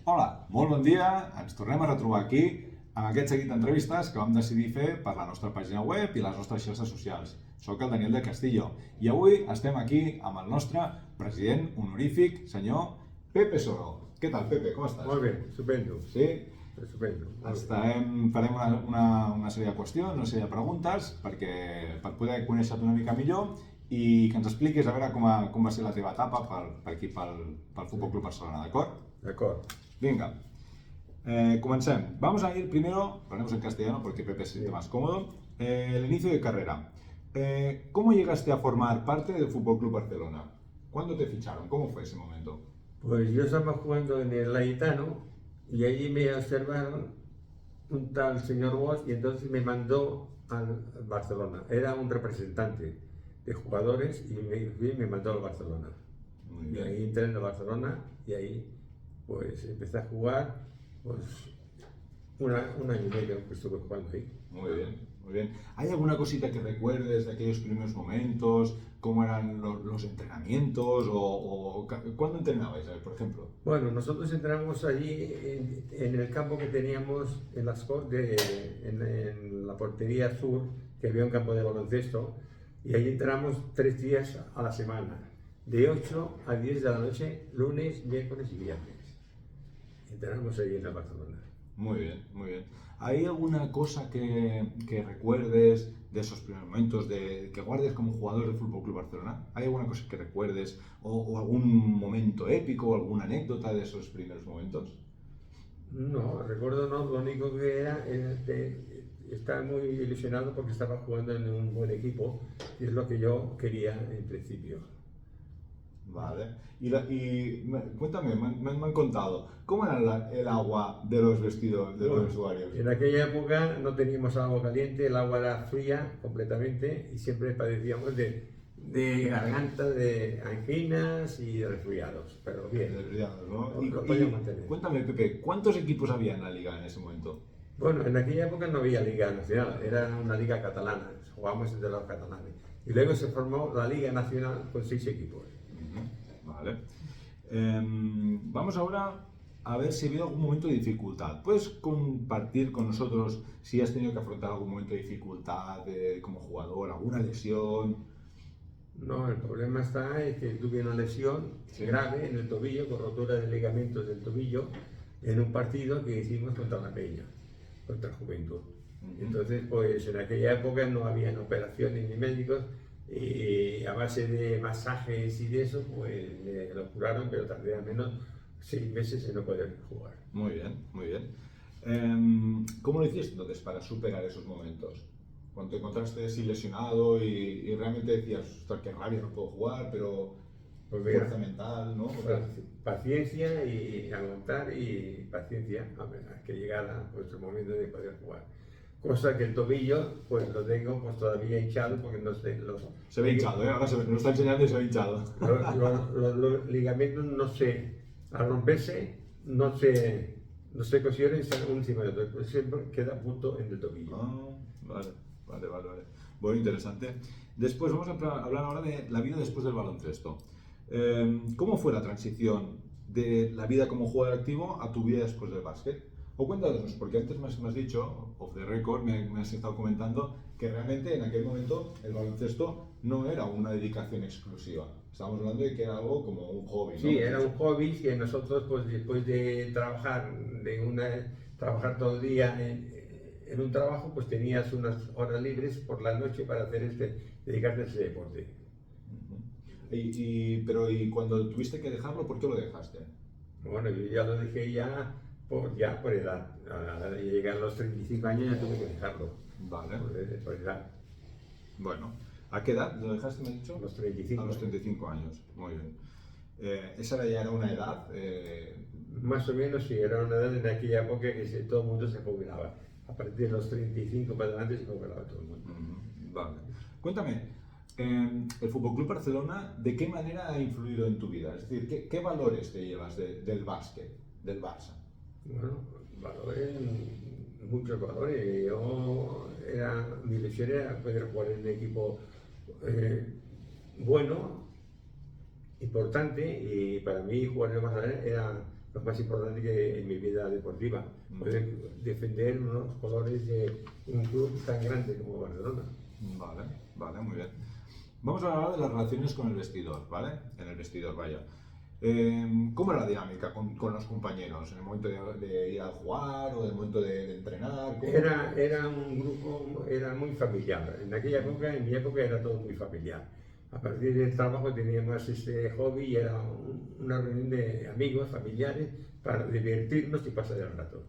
Hola, molt bon dia, ens tornem a retrobar aquí amb aquest seguit d'entrevistes que vam decidir fer per la nostra pàgina web i les nostres xarxes socials. Soc el Daniel de Castillo i avui estem aquí amb el nostre president honorífic, senyor Pepe Soro. Què tal, Pepe? Com estàs? Molt bé, estupendo. Sí? Estupendo. Farem una sèrie de qüestions, una sèrie de preguntes per poder conèixer-te una mica millor i que ens expliquis a veure com va ser la teva etapa per aquí, pel Fútbol Club Barcelona, d'acord? D'acord. Venga, comencem. Vamos a ir primero, ponemos en castellano porque Pepe se siente más cómodo, el inicio de carrera. ¿Cómo llegaste a formar parte del Fútbol Club Barcelona? ¿Cuándo te ficharon? ¿Cómo fue ese momento? Pues yo estaba jugando en el Layetano y allí me observaron un tal señor Bosch y entonces me mandó al Barcelona. Era un representante de jugadores y me mandó al Barcelona. Muy Y bien. ahí entré en el Barcelona y ahí pues empecé a jugar pues un año y medio que estuve jugando ahí. Muy bien, muy bien. ¿Hay alguna cosita que recuerdes de aquellos primeros momentos? ¿Cómo eran los entrenamientos? ¿Cuándo entrenabais, por ejemplo? Bueno, nosotros entrenamos allí en el campo que teníamos en la portería sur, que había un campo de baloncesto, y allí entrenamos 3 días a la semana, de 8 a 10 de la noche, lunes, miércoles y viernes. Entrenamos allí en la Barcelona. Muy bien, muy bien. ¿Hay alguna cosa que recuerdes de esos primeros momentos, que guardes como jugador del Fútbol Club Barcelona? ¿Hay alguna cosa que recuerdes o algún momento épico o alguna anécdota de esos primeros momentos? No, recuerdo no, lo único que era estar muy ilusionado porque estaba jugando en un buen equipo y es lo que yo quería en principio. Vale. Cuéntame, me han contado, ¿cómo era el agua de los vestidos de los usuarios? En aquella época no teníamos agua caliente, el agua era fría completamente y siempre padecíamos de garganta, de anginas y de resfriados, pero bien. ¿No? Lo podíamos mantener. Cuéntame, Pepe, ¿cuántos equipos había en la liga en ese momento? Bueno, en aquella época no había liga nacional, era una liga catalana, jugábamos entre los catalanes. Y luego se formó la liga nacional con 6 equipos. Vale. Vamos ahora a ver si ha habido algún momento de dificultad. ¿Puedes compartir con nosotros si has tenido que afrontar algún momento de dificultad como jugador, alguna lesión? No, el problema está en que tuve una lesión grave en el tobillo, con rotura de ligamentos del tobillo, en un partido que hicimos contra la Peña, contra Juventud. Entonces, pues en aquella época no habían operaciones ni médicos, y a base de masajes y de eso, pues me lo curaron, pero tardé al menos 6 meses en no poder jugar. Muy bien, muy bien. ¿Cómo lo hiciste entonces para superar esos momentos? Cuando te encontraste así lesionado y realmente decías, ostras, qué rabia, no puedo jugar, pero Pues mira, fuerza mental, ¿no? paciencia y aguantar y paciencia a que llegara nuestro momento de poder jugar. Cosa que el tobillo, pues lo tengo pues todavía hinchado porque no sé, Se ve hinchado, ¿eh? Ahora nos está enseñando y se ve hinchado. los ligamentos no se, al romperse, no se cosionen, están uno encima de otro, pues siempre queda punto en el tobillo. Vale. Bueno, interesante. Después vamos a hablar ahora de la vida después del baloncesto. ¿Cómo fue la transición de la vida como jugador activo a tu vida después del básquet? O cuéntanos, porque antes me has dicho, off the record, me has estado comentando que realmente en aquel momento el baloncesto no era una dedicación exclusiva. Estábamos hablando de que era algo como un hobby, ¿no? Sí, era un hobby que nosotros, pues después de trabajar, trabajar todo el día en un trabajo, pues tenías unas horas libres por la noche para dedicarte a ese deporte. Pero cuando tuviste que dejarlo, ¿por qué lo dejaste? Bueno, yo ya lo dejé por edad. Llegué a los 35 años y ya tuve que dejarlo. Vale. Por edad. Bueno, ¿a qué edad lo dejaste, me has dicho? A los 35. A los 35 años, muy bien. ¿Esa ya era una edad? Más o menos sí, era una edad en aquella época que todo el mundo se jubilaba. A partir de los 35 para adelante se jubilaba todo el mundo. Vale. Cuéntame, el Fútbol Club Barcelona, ¿de qué manera ha influido en tu vida? Es decir, ¿qué valores te llevas del básquet, del Barça? Bueno, valores, muchos valores. Mi ilusión era poder jugar en un equipo bueno, importante, y para mí jugar en el Barcelona era lo más importante que en mi vida deportiva, poder defender unos colores de un club tan grande como Barcelona. Vale, vale, muy bien. Vamos a hablar de las relaciones con el vestidor, ¿vale? En el vestidor, vaya. ¿Cómo era la dinámica con los compañeros? ¿En el momento de ir a jugar o en el momento de entrenar? ¿Cómo? Era un grupo, era muy familiar. En aquella época, en mi época, era todo muy familiar. A partir del trabajo teníamos este hobby y era una reunión de amigos, familiares, para divertirnos y pasar el rato.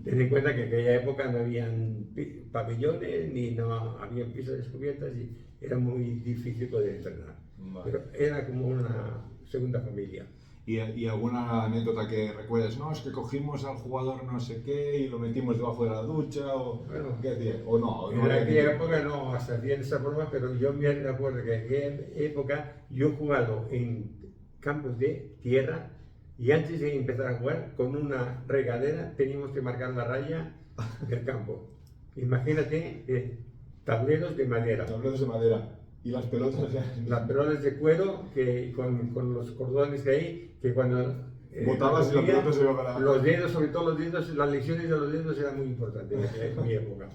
Ten en cuenta que en aquella época no habían pabellones ni no habían pistas descubiertas y era muy difícil poder entrenar. Vale. Pero era como una segunda familia. ¿Y alguna anécdota que recuerdes? No, es que cogimos al jugador no sé qué y lo metimos debajo de la ducha o... Bueno, ¿qué decía? ¿O no? en aquella época no, hasta hacían esa broma, pero yo me acuerdo que en aquella época yo he jugado en campos de tierra y antes de empezar a jugar con una regadera teníamos que marcar la raya del campo. Imagínate tableros de madera. Tableros de madera. Y las pelotas... Las pelotas de cuero que, con los cordones de ahí, que cuando... botabas y la pelota se iba para... Los dedos, sobre todo los dedos, las lesiones de los dedos eran muy importantes en mi época.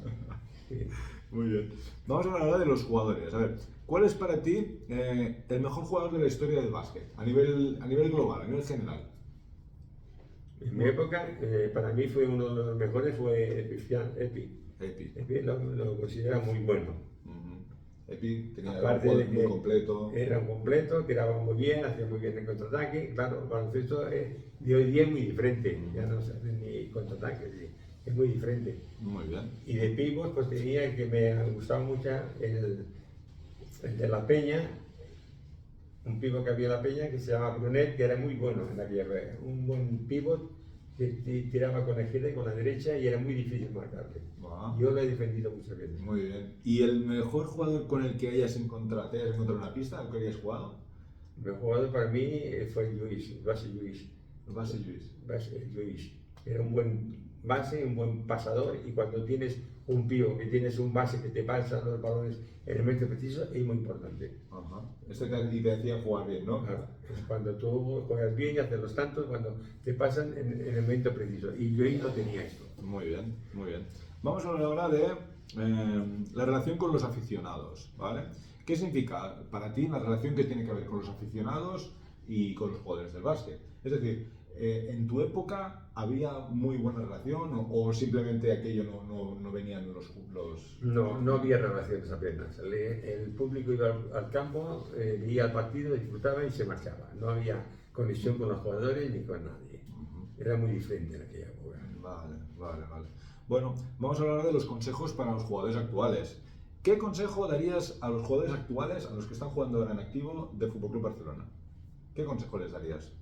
Sí. Muy bien. Vamos a hablar ahora de los jugadores. A ver, ¿cuál es para ti el mejor jugador de la historia del básquet? A nivel global, a nivel general. En mi época, para mí fue uno de los mejores, fue Epi. Epi lo considera muy bueno. Epi tenía Aparte un de juego muy que completo. Era un completo, tiraba muy bien, hacía muy bien el contraataque. Claro, el baloncesto de hoy día es muy diferente, ya no se hace ni contraataque, es muy diferente. Muy bien. Y de pibos, pues tenía el que me gustaba mucho, el de La Peña, un pivot que había en La Peña que se llama Brunet, que era muy bueno en aquella época. Un buen pivot que tiraba con la izquierda y con la derecha y era muy difícil marcarle. Yo lo he defendido muchas veces. Muy bien. ¿Y el mejor jugador con el que te hayas encontrado en una pista, al que hayas jugado? El mejor jugador para mí fue Lluís, base Lluís. Base Lluís. Base Lluís. Era un buen base, un buen pasador y cuando tienes un pío, que tienes un base que te pasa los balones en el momento preciso, es muy importante. Ajá. Este te hacía jugar bien, ¿no? Claro. Es cuando tú juegas bien y haces los tantos, cuando te pasan en el momento preciso. Y Lluís no tenía esto. Muy bien, muy bien. Vamos a hablar ahora de la relación con los aficionados, ¿vale? ¿Qué significa para ti la relación que tiene que haber con los aficionados y con los jugadores del básquet? Es decir, ¿en tu época había muy buena relación o simplemente aquello no venían los... No había relaciones apenas. El público iba al campo, veía el partido, disfrutaba y se marchaba. No había conexión con los jugadores ni con nadie. Era muy diferente en aquella época. Vale. Bueno, vamos a hablar de los consejos para los jugadores actuales. ¿Qué consejo darías a los jugadores actuales, a los que están jugando ahora en activo del FC Barcelona? ¿Qué consejo les darías?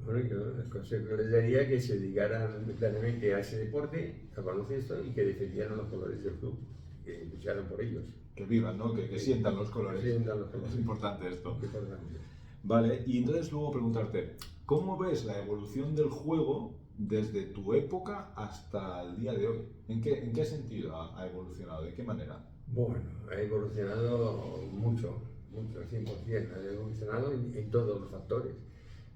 Bueno, yo el consejo que les daría que se dedicaran plenamente a ese deporte, al baloncesto, y que defendieran los colores del club, que lucharan por ellos. Que vivan, ¿no? Que sientan los colores. Que sientan los colores. Es importante esto. Importante. Vale, y entonces luego preguntarte, ¿cómo ves la evolución del juego desde tu época hasta el día de hoy? ¿En qué sentido ha evolucionado? ¿De qué manera? Bueno, ha evolucionado mucho, 100%. Ha evolucionado en todos los factores,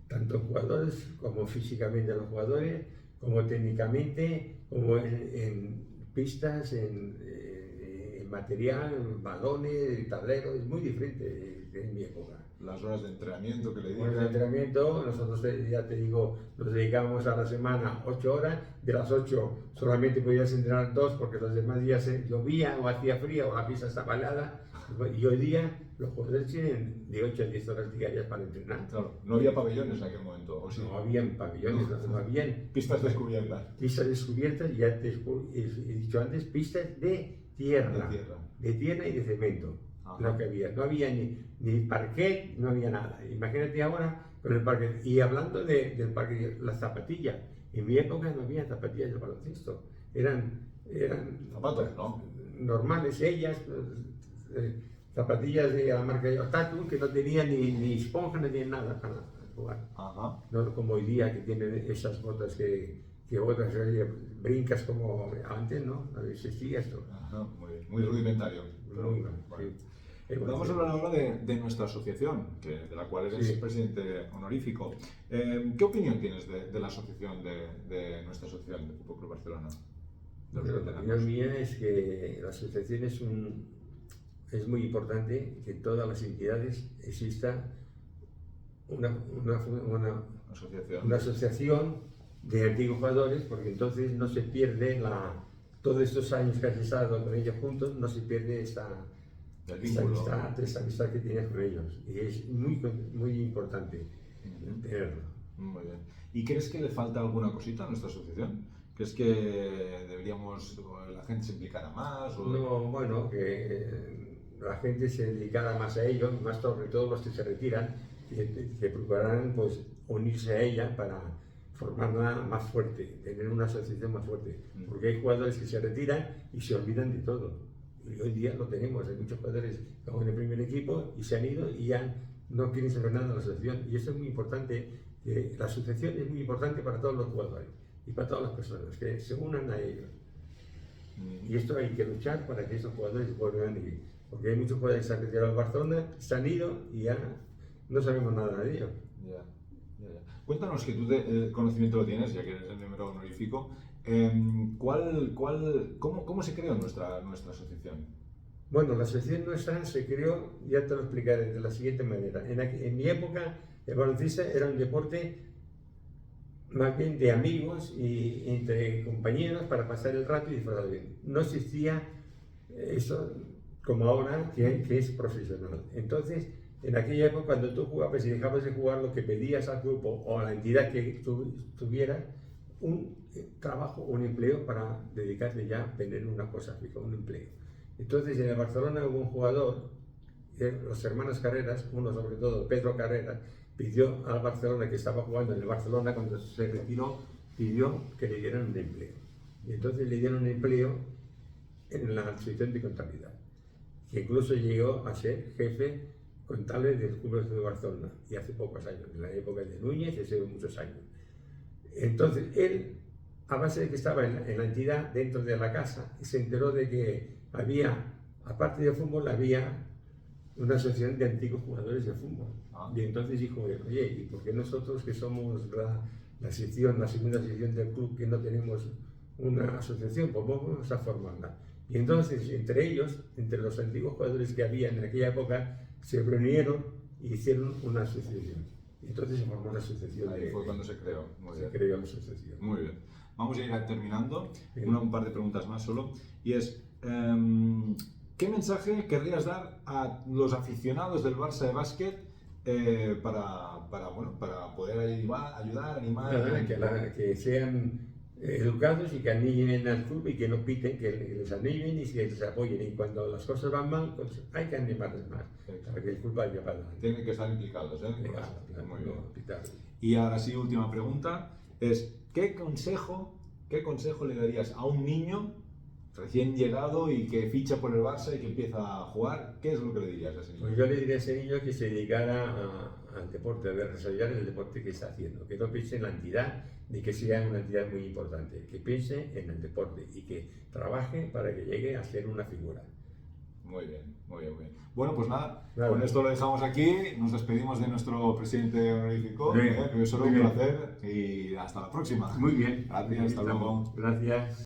tanto en jugadores como físicamente los jugadores, como técnicamente, como en pistas, en material, en balones, tableros, es muy diferente de mi época. Las horas de entrenamiento que le Bueno, dicen. el entrenamiento, nosotros ya te digo, nos dedicamos a la semana 8 horas, de las 8 solamente podías entrenar 2 porque los demás días llovía o hacía frío o la pista estaba helada, y hoy día los jugadores tienen de 8 a 10 horas diarias para entrenar. Claro, no había pabellones en aquel momento, ¿o sí? No habían pabellones, no habían Pistas descubiertas. pistas descubiertas, ya te he dicho antes, pistas de tierra, de tierra y de cemento. Lo que había, no había ni parquet, no había nada. Imagínate ahora con el parquet. Y hablando del parquet, las zapatillas, en mi época no había zapatillas de baloncesto, eran zapatos, ¿no? Normales, ellas, zapatillas de la marca Otaku, que no tenían ni esponja ni nada para jugar. Ajá. No como hoy día que tienen esas botas que botas, brincas como antes, ¿no? No existía esto. Ajá, muy rudimentario. Muy mal, Bueno. sí. Vamos a hablar ahora de nuestra asociación, de la cual eres presidente honorífico. ¿Qué opinión tienes de la asociación, de nuestra asociación de Fútbol Club Barcelona? La opinión mía es que la asociación es muy importante que en todas las entidades exista una asociación de antiguos jugadores, porque entonces no se pierde todos estos años que has estado con ellos juntos, no se pierde esta amistad que tienes con ellos, y es muy importante tenerlo. Muy bien. ¿Y crees que le falta alguna cosita a nuestra asociación? ¿Crees que la gente se implicara más? No, bueno, que la gente se dedicara más a ello, más sobre todo los que se retiran, que procurarán pues unirse a ella para formarla más fuerte, tener una asociación más fuerte, porque hay jugadores que se retiran y se olvidan de todo, y hoy día lo tenemos, hay muchos jugadores que están en el primer equipo y se han ido y ya no quieren saber nada de la asociación, y eso es muy importante, que la asociación es muy importante para todos los jugadores y para todas las personas, que se unan a ellos, y esto hay que luchar para que esos jugadores vuelvan a ir, porque hay muchos jugadores que se han retirado al Barcelona, se han ido y ya no sabemos nada de ellos. Cuéntanos, que tú conocimiento lo tienes, ya que eres el miembro honorífico, ¿cómo se creó nuestra asociación? Bueno, la asociación nuestra se creó, ya te lo explicaré de la siguiente manera. En mi época, el baloncesto era un deporte más bien de amigos y entre compañeros para pasar el rato y disfrutar bien. No existía eso como ahora, que es profesional. Entonces, en aquella época, cuando tú jugabas y dejabas de jugar, lo que pedías al grupo o a la entidad que tuviera un trabajo, un empleo para dedicarte ya a tener una cosa fija, un empleo. Entonces, en el Barcelona hubo un jugador, los hermanos Carreras, uno sobre todo, Pedro Carreras, pidió al Barcelona, que estaba jugando en el Barcelona cuando se retiró, pidió que le dieran un empleo. Y entonces le dieron un empleo en la asociación de contabilidad, que incluso llegó a ser jefe contable del Club de Barcelona, y hace pocos años, en la época de Núñez, hace muchos años. Entonces él, a base de que estaba en la entidad dentro de la casa, se enteró de que había, aparte de fútbol, había una asociación de antiguos jugadores de fútbol. Y entonces dijo, oye, ¿y por qué nosotros, que somos la segunda sección del club, que no tenemos una asociación? Pues vamos a formarla. Y entonces, entre ellos, entre los antiguos jugadores que había en aquella época, se reunieron y hicieron una asociación. Y entonces se formó una asociación. Ahí fue cuando se creó. Creó la asociación. Muy bien. Vamos a ir terminando. Un par de preguntas más solo. Y es, ¿qué mensaje querrías dar a los aficionados del Barça de básquet para poder ayudar, animar? Que sean educados y que animen al club y que no piten, que les animen y que les apoyen. Y cuando las cosas van mal, pues hay que animarles más, para que el club vaya para adelante. Tienen que estar implicados, ¿eh? Claro, muy bien. Y ahora sí, última pregunta, es ¿qué consejo le darías a un niño recién llegado y que ficha por el Barça y que empieza a jugar? ¿Qué es lo que le dirías a ese niño? Pues yo le diría a ese niño que se dedicara al deporte, a desarrollar el deporte que está haciendo, que no piense en la entidad, ni que sea una entidad muy importante, que piense en el deporte y que trabaje para que llegue a ser una figura. Muy bien. Bueno, pues nada, con esto lo dejamos aquí, nos despedimos de nuestro presidente honorífico, que es solo un placer, y hasta la próxima. Muy bien. Gracias, hasta luego. Gracias.